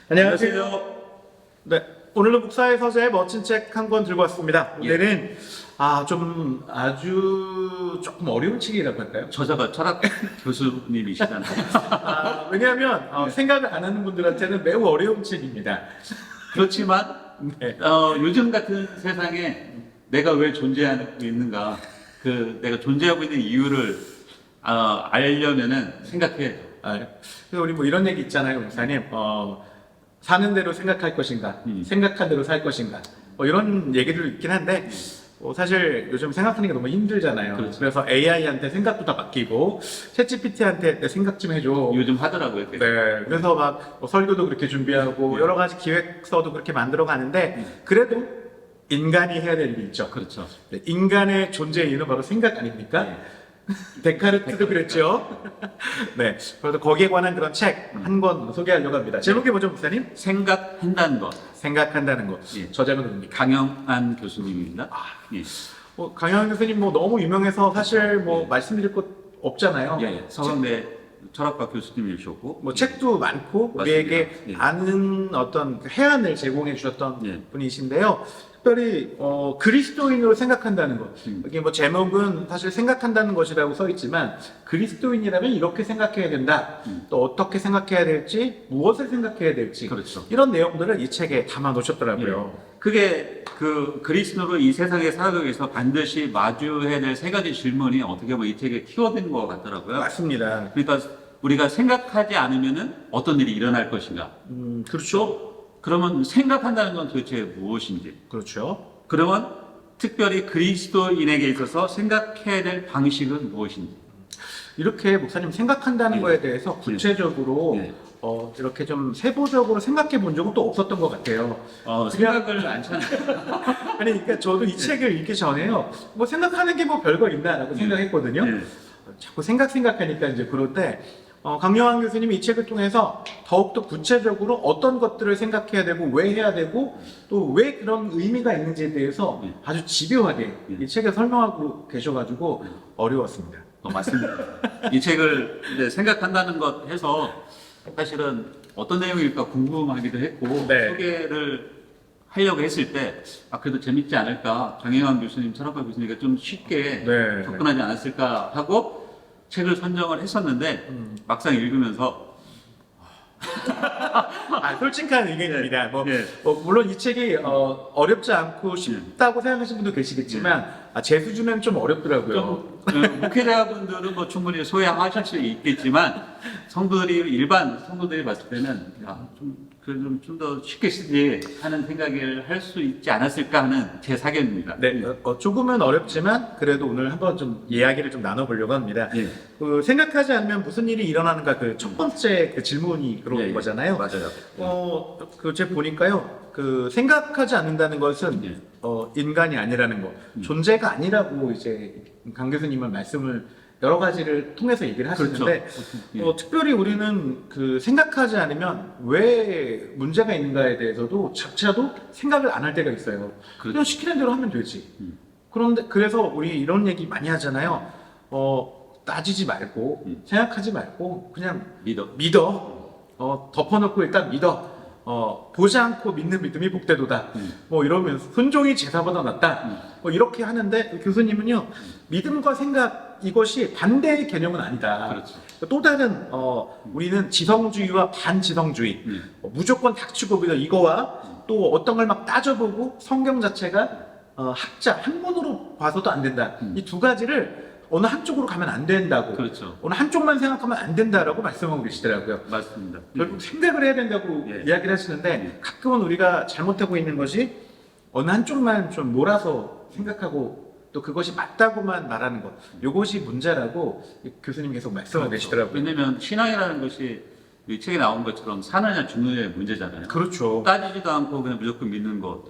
안녕하세요. 네, 오늘도 목사의 서재의 멋진 책 한 권 들고 왔습니다. 오늘은 좀 아주 조금 어려운 책이라고 할까요? 저자가 철학 교수님이시잖아요. 왜냐하면 생각을 안 하는 분들한테는 매우 어려운 책입니다. 그렇지만 네. 요즘 같은 세상에 내가 왜 존재하고 있는가, 내가 존재하고 있는 이유를 알려면은 생각해야죠. 그래서 우리 뭐 이런 얘기 있잖아요, 목사님. 사는 대로 생각할 것인가, 생각한 대로 살 것인가, 이런 얘기도 있긴 한데, 사실 요즘 생각하는 게 너무 힘들잖아요. 그렇죠. 그래서 AI한테 생각도 다 맡기고, 챗GPT한테 내 생각 좀 해줘. 요즘 하더라고요. 네, 그래서 막 설교도 그렇게 준비하고 여러 가지 기획서도 그렇게 만들어 가는데, 그래도 인간이 해야 될 일이 있죠. 그렇죠. 네, 인간의 존재의 이유는 바로 생각 아닙니까? 네. 데카르트도 그랬죠. 네, 그래서 거기에 관한 그런 책 한 권 소개하려고 합니다. 제목이 뭐죠, 목사님? 생각한다는 것. 생각한다는 것. 예. 저자가 누굽니까? 강영안 교수님입니다. 예. 강영환 교수님 뭐 너무 유명해서 사실 뭐 말씀드릴 것 없잖아요. 예. 서강대 철학과 교수님이셨고, 뭐 책도 많고 맞습니다. 우리에게 예. 많은 어떤 그 해안을 제공해 주셨던 예. 분이신데요. 특별히 그리스도인으로 생각한다는 것. 이게 뭐 제목은 사실 생각한다는 것이라고 써 있지만 그리스도인이라면 이렇게 생각해야 된다. 또 어떻게 생각해야 될지, 무엇을 생각해야 될지. 그렇죠. 이런 내용들을 이 책에 담아 놓으셨더라고요. 그게 그리스도로 이 세상에 살아가기 위해서 반드시 마주해야 될 세 가지 질문이 어떻게 보면 이 책에 키워드인 것 같더라고요. 맞습니다. 그러니까 우리가 생각하지 않으면은 어떤 일이 일어날 것인가. 그렇죠. 그러면 생각한다는 건 도대체 무엇인지. 그렇죠. 그러면 특별히 그리스도인에게 있어서 생각해야 될 방식은 무엇인지. 이렇게 목사님 생각한다는 예. 거에 대해서 구체적으로 예. 이렇게 좀 세부적으로 생각해 본 적은 또 없었던 것 같아요. 생각을 안 차는. 아니, 그러니까 저도 이 책을 읽기 전에요. 뭐 생각하는 게 뭐 별거 있나라고 생각했거든요. 예. 자꾸 생각하니까 이제 그럴 때 강영환 교수님이 이 책을 통해서 더욱더 구체적으로 어떤 것들을 생각해야 되고 왜 해야 되고 또 왜 그런 의미가 있는지에 대해서 아주 집요하게 이 책에 설명하고 계셔가지고 어려웠습니다. 맞습니다. 이 책을 이제 생각한다는 것 해서 사실은 어떤 내용일까 궁금하기도 했고 네. 소개를 하려고 했을 때 그래도 재밌지 않을까, 강영환 교수님, 철학과 교수님이 좀 쉽게 네. 접근하지 않았을까 하고 책을 선정을 했었는데 막상 읽으면서 솔직한 의견입니다. 예. 물론 이 책이 어렵지 않고 쉽다고 생각하시는 분도 계시겠지만 제 수준은 좀 어렵더라고요. 목회자분들은 뭐 충분히 소양하실 수 있겠지만 일반 성도들이 봤을 때는 좀 더 쉽게 쓰지 하는 생각을 할 수 있지 않았을까 하는 제 사견입니다. 네, 조금은 어렵지만 그래도 오늘 한번 좀 이야기를 좀 나눠보려고 합니다. 예. 생각하지 않으면 무슨 일이 일어나는가 그 첫 번째 그 질문이 그런 예. 거잖아요. 맞아요. 제가 보니까요. 생각하지 않는다는 것은 예. 인간이 아니라는 거, 존재가 아니라고 이제 강 교수님은 말씀을 여러 가지를 통해서 얘기를 하시는데 그렇죠. 특별히 우리는 생각하지 않으면 왜 문제가 있는가에 대해서도 자체도 생각을 안 할 때가 있어요. 그렇죠. 그냥 시키는 대로 하면 되지. 그런데 그래서 우리 이런 얘기 많이 하잖아요. 따지지 말고 생각하지 말고 그냥 믿어. 덮어놓고 일단 믿어. 보지 않고 믿는 믿음이 복되도다. 뭐 이러면서 순종이 제사보다 낫다. 뭐 이렇게 하는데 교수님은요, 믿음과 생각 이것이 반대의 개념은 아니다. 그렇죠. 또 다른 우리는 지성주의와 반지성주의, 무조건 닥치고 믿어 이거와 또 어떤 걸 막 따져보고 성경 자체가 학문으로 봐서도 안 된다. 이 두 가지를 어느 한쪽으로 가면 안 된다고. 그렇죠. 어느 한쪽만 생각하면 안 된다라고 말씀하고 계시더라고요. 맞습니다. 결국 생각을 해야 된다고 예. 이야기를 하시는데 가끔은 우리가 잘못하고 있는 것이 어느 한쪽만 좀 몰아서 생각하고 또 그것이 맞다고만 말하는 것, 이것이 문제라고 교수님 계속 말씀하고 계시더라고요. 왜냐면 신앙이라는 것이 이 책에 나온 것처럼 사느냐 죽느냐의 문제잖아요. 그렇죠. 따지지도 않고 그냥 무조건 믿는 것.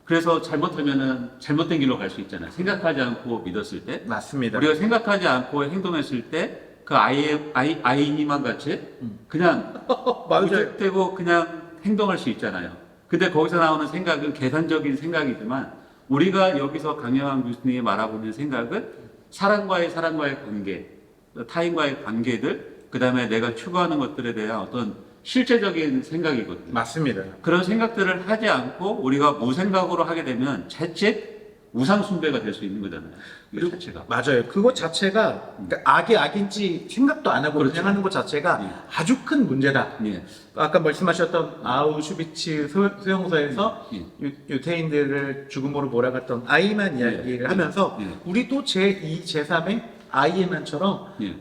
그래서 잘못하면은 잘못된 길로 갈 수 있잖아요. 생각하지 않고 믿었을 때. 맞습니다. 우리가 생각하지 않고 행동했을 때 그 아이니만 같이 그냥 맞아요. 무턱대고 그냥 행동할 수 있잖아요. 근데 거기서 나오는 생각은 계산적인 생각이지만 우리가 여기서 강영환 교수님이 말하고 있는 생각은 사람과의 관계, 타인과의 관계들, 그 다음에 내가 추구하는 것들에 대한 어떤 실제적인 생각이거든요. 맞습니다. 그런 생각들을 하지 않고 우리가 무생각으로 하게 되면 자칫 우상숭배가 될 수 있는 거잖아요. 그 자체가. 맞아요. 그것 자체가 그러니까 악이 악인지 생각도 안 하고 그렇죠. 그냥 하는 것 자체가 예. 아주 큰 문제다. 예. 아까 말씀하셨던 아우슈비츠 수용소에서 예. 유태인들을 죽음으로 몰아갔던 아이만 이야기를 하면서 예. 우리도 제2, 제3의 아이에만처럼 예.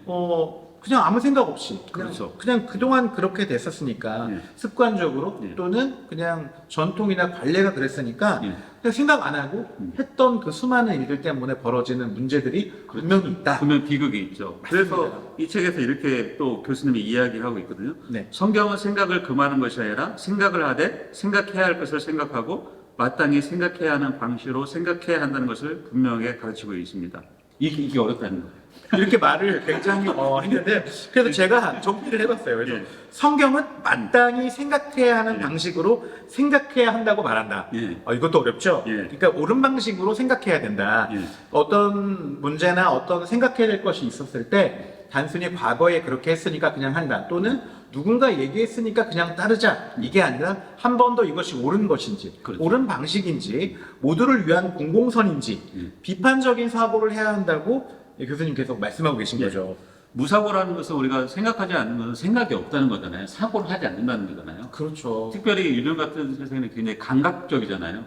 그냥 아무 생각 없이 그렇죠. 그냥 그동안 그렇게 됐었으니까 예. 습관적으로 예. 또는 그냥 전통이나 관례가 그랬으니까 예. 그냥 생각 안 하고 했던 그 수많은 일들 때문에 벌어지는 문제들이 분명히 있다. 분명 비극이 있죠. 맞습니다. 그래서 이 책에서 이렇게 또 교수님이 이야기를 하고 있거든요. 네. 성경은 생각을 금하는 것이 아니라 생각을 하되 생각해야 할 것을 생각하고 마땅히 생각해야 하는 방식으로 생각해야 한다는 것을 분명하게 가르치고 있습니다. 이게 어렵다는 거예요. 이렇게 말을 굉장히 했는데 그래서 제가 정리를 해봤어요. 그래서 예. 성경은 마땅히 생각해야 하는 예. 방식으로 생각해야 한다고 말한다. 예. 이것도 어렵죠. 예. 그러니까 옳은 방식으로 생각해야 된다. 예. 어떤 문제나 어떤 생각해야 될 것이 있었을 때 단순히 과거에 그렇게 했으니까 그냥 한다. 또는 누군가 얘기했으니까 그냥 따르자. 이게 아니라 한 번 더 이것이 옳은 것인지, 그렇죠. 옳은 방식인지, 모두를 위한 공공선인지, 예. 비판적인 사고를 해야 한다고 교수님 계속 말씀하고 계신 예. 거죠. 무사고라는 것은 우리가 생각하지 않는 것은 생각이 없다는 거잖아요. 사고를 하지 않는다는 거잖아요. 그렇죠. 특별히 요즘 같은 세상에는 굉장히 감각적이잖아요.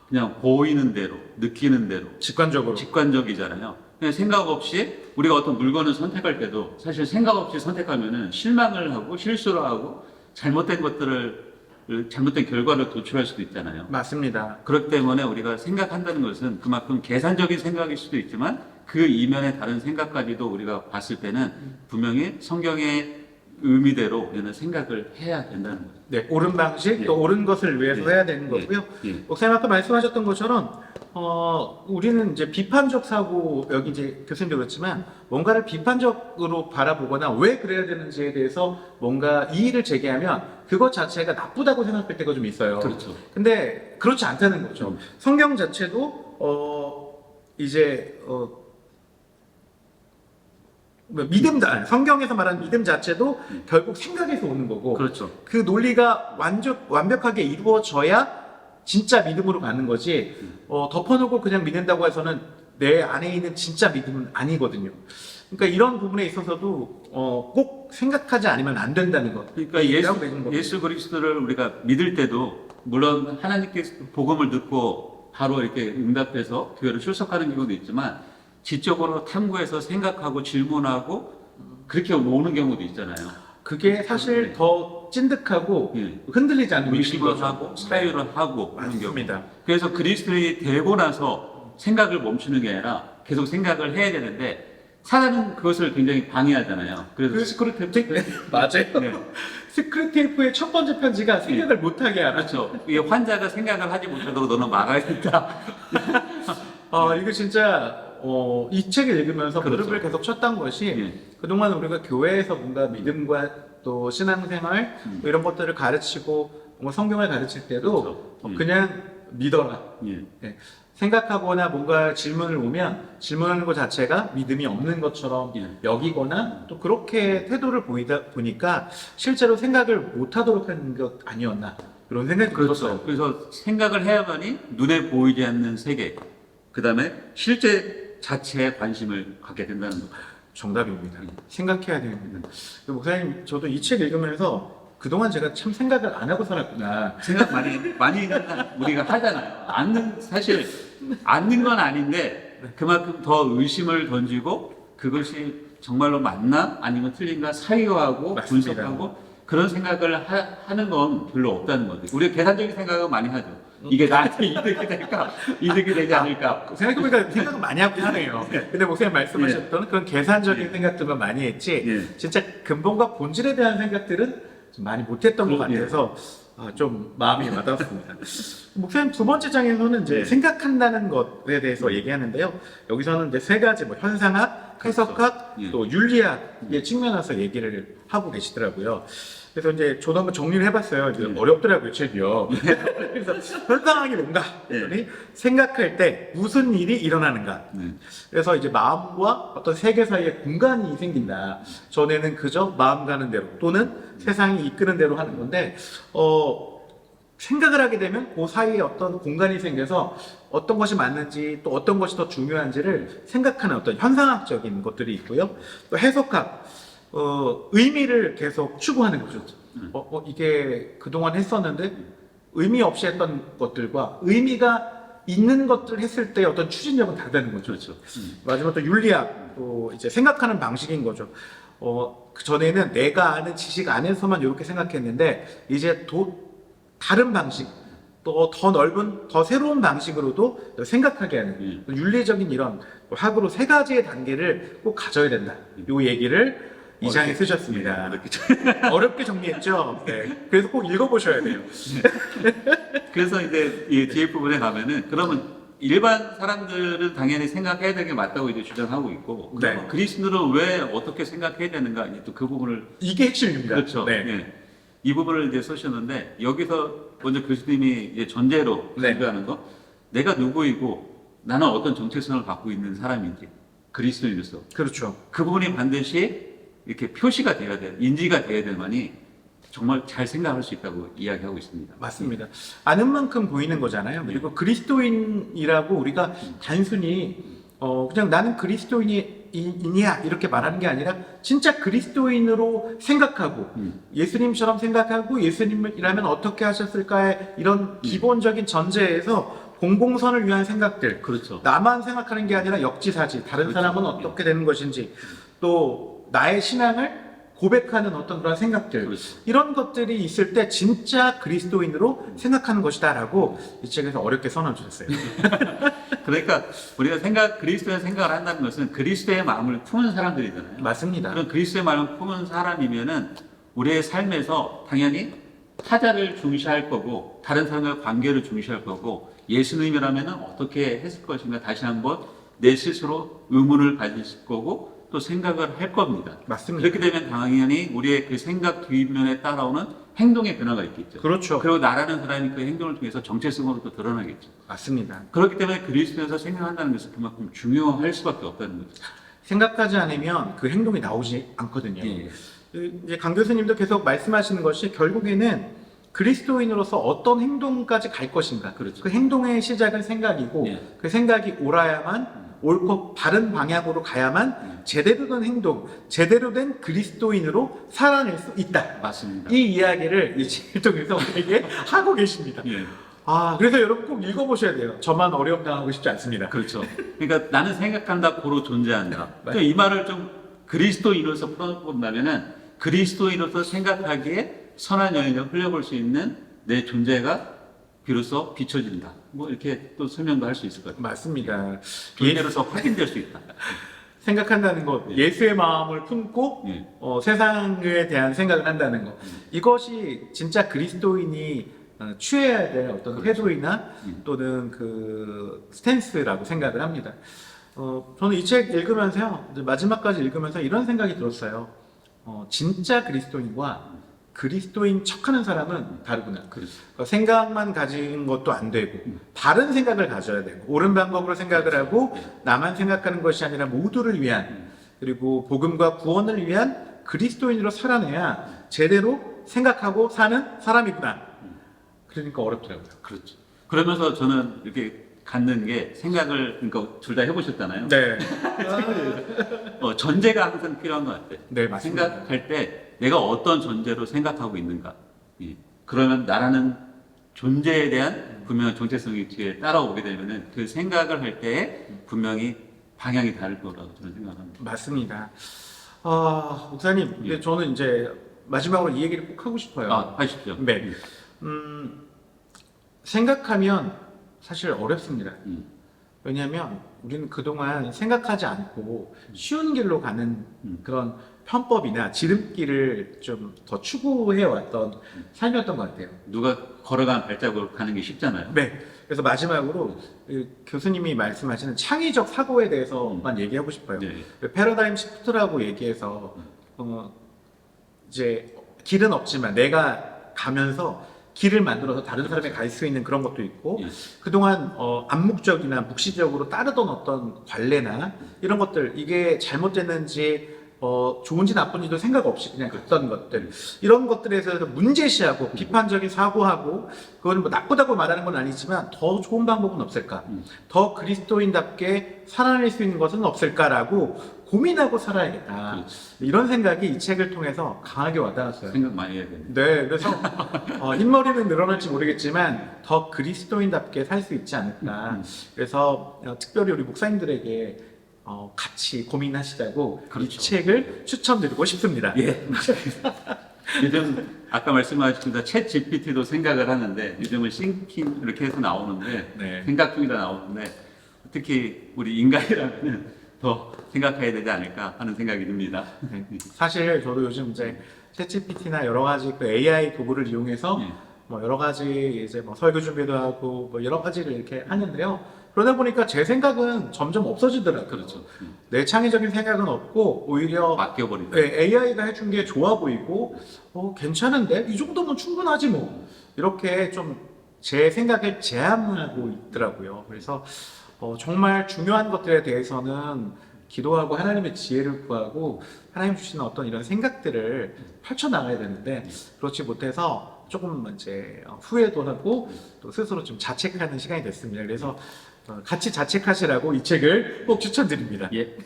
그냥 보이는 대로, 느끼는 대로, 직관적으로. 직관적이잖아요. 그냥 생각 없이 우리가 어떤 물건을 선택할 때도 사실 생각 없이 선택하면은 실망을 하고 실수를 하고 잘못된 결과를 도출할 수도 있잖아요. 맞습니다. 그렇기 때문에 우리가 생각한다는 것은 그만큼 계산적인 생각일 수도 있지만 그 이면의 다른 생각까지도 우리가 봤을 때는 분명히 성경의 의미대로 우리는 생각을 해야 된다는 거죠. 네, 옳은 방식, 예. 또 옳은 것을 위해서 예. 해야 되는 거고요. 예. 목사님 아까 말씀하셨던 것처럼, 우리는 이제 비판적 사고, 여기 이제 교수님도 그렇지만, 뭔가를 비판적으로 바라보거나 왜 그래야 되는지에 대해서 뭔가 이의를 제기하면 그것 자체가 나쁘다고 생각할 때가 좀 있어요. 그렇죠. 근데 그렇지 않다는 거죠. 성경 자체도, 성경에서 말하는 믿음 자체도 결국 생각에서 오는 거고, 그렇죠. 그 논리가 완벽하게 이루어져야 진짜 믿음으로 가는 거지, 덮어놓고 그냥 믿는다고 해서는 내 안에 있는 진짜 믿음은 아니거든요. 그러니까 이런 부분에 있어서도 꼭 생각하지 않으면 안 된다는 것. 그러니까 예수 그리스도를 우리가 믿을 때도 물론 하나님께서 복음을 듣고 바로 이렇게 응답해서 교회를 출석하는 경우도 있지만 지적으로 탐구해서 생각하고 질문하고 그렇게 오는 경우도 있잖아요. 그게 사실 네. 더 찐득하고 예. 흔들리지 않는 의심을 거죠. 하고 사유를 하고 그런 경우. 맞습니다. 그래서 그리스도인이 되고 나서 생각을 멈추는 게 아니라 계속 생각을 해야 되는데 사단은 그것을 굉장히 방해하잖아요. 그래서 스크루테이프 맞아요. 네. 스크루테이프의 첫 번째 편지가 생각을 못하게 하라. 그렇죠. 이게 환자가 생각을 하지 못하도록 너는 막아야겠다. 이거 진짜 이 책을 읽으면서 그렇죠. 무릎을 계속 쳤던 것이 예. 그동안 우리가 교회에서 뭔가 믿음과 또 신앙생활 뭐 이런 것들을 가르치고 뭔가 성경을 가르칠 때도 그렇죠. 그냥 믿어라. 예. 예. 생각하거나 뭔가 질문을 오면 질문하는 것 자체가 믿음이 없는 것처럼 예. 여기거나 또 그렇게 태도를 보니까 실제로 생각을 못하도록 하는 것 아니었나 그런 생각이 들었어요. 그렇죠. 그래서 생각을 해야만이 눈에 보이지 않는 세계, 그 다음에 실제 자체에 관심을 갖게 된다는 거. 정답입니다. 생각해야 됩니다. 목사님, 저도 이 책 읽으면서 그동안 제가 참 생각을 안 하고 살았구나. 생각 많이 우리가 하잖아요. 사실 않는 건 아닌데 그만큼 더 의심을 던지고 그것이 정말로 맞나 아니면 틀린가 사유하고 맞습니다. 분석하고 그런 생각을 하는 건 별로 없다는 거죠. 우리가 계산적인 생각은 많이 하죠. 이게 나한테 이득이 될까? 이득이 되지 않을까? 생각해보니까 생각을 많이 하고 하네요. 근데 목사님 말씀하셨던 그런 계산적인 생각들만 많이 했지, 예. 진짜 근본과 본질에 대한 생각들은 좀 많이 못했던 것 예. 같아서 좀 마음이 와닿았습니다. 목사님 두 번째 장에서는 이제 예. 생각한다는 것에 대해서 얘기하는데요. 여기서는 이제 세 가지 뭐 현상학, 해석학, 예. 또 윤리학의 측면에서 얘기를 하고 계시더라고요. 그래서 이제 저도 한번 정리를 해봤어요. 이제 예. 어렵더라고요, 책이요. 그래서 현상학이 뭔가 했더니 생각할 때 무슨 일이 일어나는가. 그래서 이제 마음과 어떤 세계 사이에 공간이 생긴다. 전에는 그저 마음 가는 대로 또는 세상이 이끄는 대로 하는 건데 생각을 하게 되면 그 사이에 어떤 공간이 생겨서 어떤 것이 맞는지 또 어떤 것이 더 중요한지를 생각하는 어떤 현상학적인 것들이 있고요. 또 해석학, 의미를 계속 추구하는 거죠. 이게 그동안 했었는데 의미 없이 했던 것들과 의미가 있는 것들 했을 때 어떤 추진력은 다르다는 거죠. 그렇죠. 마지막 또 윤리학, 또 이제 생각하는 방식인 거죠. 그 전에는 내가 아는 지식 안에서만 이렇게 생각했는데 이제 다른 방식, 또 더 넓은, 더 새로운 방식으로도 생각하게 하는 윤리적인 이런 학으로 세 가지의 단계를 꼭 가져야 된다. 이 얘기를 이 장에 쓰셨습니다. 어렵게 정리했죠. 네. 그래서 꼭 읽어보셔야 돼요. 그래서 이제 이 뒤에 부분에 가면은 그러면 일반 사람들은 당연히 생각해야 되는 게 맞다고 이제 주장하고 있고, 네. 그리스도는 왜 어떻게 생각해야 되는가, 이제 또 그 부분을 이게 핵심입니다. 그렇죠. 네. 예. 이 부분을 이제 쓰셨는데 여기서 먼저 교수님이 이제 전제로 네. 강조하는 거, 내가 누구이고 나는 어떤 정체성을 갖고 있는 사람인지 그리스도인으로서 그렇죠. 그 부분이 반드시 이렇게 표시가 돼야 돼, 인지가 돼야 되만이 정말 잘 생각할 수 있다고 이야기하고 있습니다. 맞습니다. 아는 만큼 보이는 거잖아요. 그리고 그리스도인이라고 우리가 단순히 그냥 나는 그리스도인이야 이렇게 말하는 게 아니라 진짜 그리스도인으로 생각하고 예수님처럼 생각하고 예수님이라면 어떻게 하셨을까의 이런 기본적인 전제에서 공공선을 위한 생각들, 그렇죠. 나만 생각하는 게 아니라 역지사지, 다른 그렇죠. 사람은 어떻게 되는 것인지, 또 나의 신앙을 고백하는 어떤 그런 생각들, 그렇죠. 이런 것들이 있을 때 진짜 그리스도인으로 생각하는 것이다라고 이 책에서 어렵게 선언 주셨어요. 그러니까 우리가 그리스도의 생각을 한다는 것은 그리스도의 마음을 품은 사람들이잖아요. 맞습니다. 그런 그리스도의 마음을 품은 사람이면은 우리의 삶에서 당연히 타자를 중시할 거고 다른 사람과의 관계를 중시할 거고 예수님이라면은 어떻게 했을 것인가 다시 한번 내 스스로 의문을 가질 거고 또 생각을 할 겁니다. 맞습니다. 그렇게 되면 당연히 우리의 그 생각 뒷면에 따라오는 행동의 변화가 있겠죠. 그렇죠. 그리고 나라는 사람이 그 행동을 통해서 정체성으로 또 드러나겠죠. 맞습니다. 그렇기 때문에 그리스도에서 생각한다는 것은 그만큼 중요할 수밖에 없다는 거죠. 생각하지 않으면 그 행동이 나오지 않거든요. 예. 이제 강 교수님도 계속 말씀하시는 것이 결국에는 그리스도인으로서 어떤 행동까지 갈 것인가. 그렇죠. 그 행동의 시작은 생각이고 예. 그 생각이 옳고 바른 방향으로 가야만 제대로 된 행동, 제대로 된 그리스도인으로 살아낼 수 있다. 맞습니다. 이 이야기를 이 책을 통해서 우리에게 하고 계십니다. 예. 그래서 여러분 꼭 읽어보셔야 돼요. 저만 어려움 당하고 싶지 않습니다. 그렇죠. 그러니까 나는 생각한다, 고로 존재한다. 맞아요. 이 말을 좀 그리스도인으로서 풀어본다면은 그리스도인으로서 생각하기에 선한 영향을 흘려볼 수 있는 내 존재가 비로소 비춰진다. 뭐 이렇게 또 설명도 할 수 있을 것 같아요. 맞습니다. 존재로서 확인될 수 있다. 생각한다는 것, 예. 예수의 마음을 품고 예. 세상에 대한 생각을 한다는 것. 이것이 진짜 그리스도인이 취해야 될 어떤 그렇죠. 태도이나 또는 그 스탠스라고 생각을 합니다. 저는 이 책 읽으면서요, 이제 마지막까지 읽으면서 이런 생각이 들었어요. 진짜 그리스도인과 그리스도인 척하는 사람은 다르구나. 그렇죠. 그러니까 생각만 가진 것도 안 되고 바른 생각을 가져야 되고 옳은 방법으로 생각을 하고 나만 생각하는 것이 아니라 모두를 위한 그리고 복음과 구원을 위한 그리스도인으로 살아내야 제대로 생각하고 사는 사람이구나. 그러니까 어렵더라고요. 그렇죠. 그러면서 저는 이렇게 갖는 게 생각을, 그러니까 둘 다 해보셨잖아요. 네. 전제가 항상 필요한 것 같아요. 네, 맞습니다. 생각할 때 내가 어떤 전제로 생각하고 있는가. 예. 그러면 나라는 존재에 대한 분명한 정체성이 뒤에 따라오게 되면은 그 생각을 할 때 분명히 방향이 다를 거라고 저는 생각합니다. 맞습니다. 목사님, 근데 예. 저는 이제 마지막으로 이 얘기를 꼭 하고 싶어요. 하십시오. 네. 생각하면 사실 어렵습니다. 왜냐하면 우리는 그동안 생각하지 않고 쉬운 길로 가는 그런 편법이나 지름길을 좀 더 추구해 왔던 삶이었던 것 같아요. 누가 걸어간 발자국으로 가는 게 쉽잖아요. 네. 그래서 마지막으로 그 교수님이 말씀하시는 창의적 사고에 대해서만 얘기하고 싶어요. 네. 패러다임 시프트라고 얘기해서 이제 길은 없지만 내가 가면서 길을 만들어서 다른 사람이 갈 수 있는 그런 것도 있고 예. 그동안 암묵적이나 묵시적으로 따르던 어떤 관례나 이런 것들 이게 잘못됐는지 좋은지 나쁜지도 생각 없이 그냥 갔던 것들 이런 것들에 대해서 문제시하고 비판적인 사고하고 그건 뭐 나쁘다고 말하는 건 아니지만 더 좋은 방법은 없을까? 더 그리스도인답게 살아낼 수 있는 것은 없을까라고 고민하고 살아야겠다. 그렇죠. 이런 생각이 이 책을 통해서 강하게 와닿았어요. 생각 많이 해야 됩니다. 네, 그래서 흰머리는 늘어날지 모르겠지만 더 그리스도인답게 살 수 있지 않을까. 그래서 특별히 우리 목사님들에게 같이 고민하시자고 그렇죠. 이 책을 추천드리고 싶습니다. 예. 요즘 아까 말씀하신 챗 GPT도 생각을 하는데 요즘은 싱킹 이렇게 해서 나오는데 네. 생각 중이다 나오는데 특히 우리 인간이라면 더 생각해야 되지 않을까 하는 생각이 듭니다. 네. 사실 저도 요즘 이제 챗GPT나 여러 가지 그 AI 도구를 이용해서 예. 뭐 여러 가지 이제 뭐 설교 준비도 하고 뭐 여러 가지를 이렇게 하는데요. 그러다 보니까 제 생각은 점점 없어지더라고요. 그렇죠. 내 창의적인 생각은 없고 오히려 맡겨버린다. AI가 해준 게 좋아 보이고 괜찮은데 이 정도면 충분하지 뭐 이렇게 좀 제 생각을 제한하고 있더라고요. 그래서 정말 중요한 것들에 대해서는 기도하고 하나님의 지혜를 구하고 하나님 주시는 어떤 이런 생각들을 펼쳐나가야 되는데 그렇지 못해서 조금 이제 후회도 하고 또 스스로 좀 자책하는 시간이 됐습니다. 그래서 같이 자책하시라고 이 책을 꼭 추천드립니다. 예.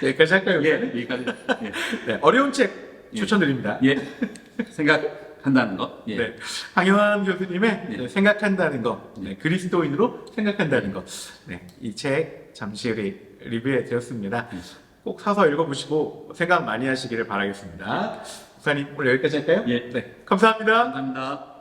여기까지 할까요? 예. 여기까지. 예. 네, 어려운 책 추천드립니다. 예. 생각한다는 것. 예. 네, 강영환 교수님의 네. 생각한다는 것, 네, 그리스도인으로 생각한다는 것, 네, 이 책 잠시 리뷰해 드렸습니다. 꼭 사서 읽어보시고 생각 많이 하시기를 바라겠습니다. 목사님 오늘 여기까지 할까요? 예. 네, 감사합니다. 감사합니다.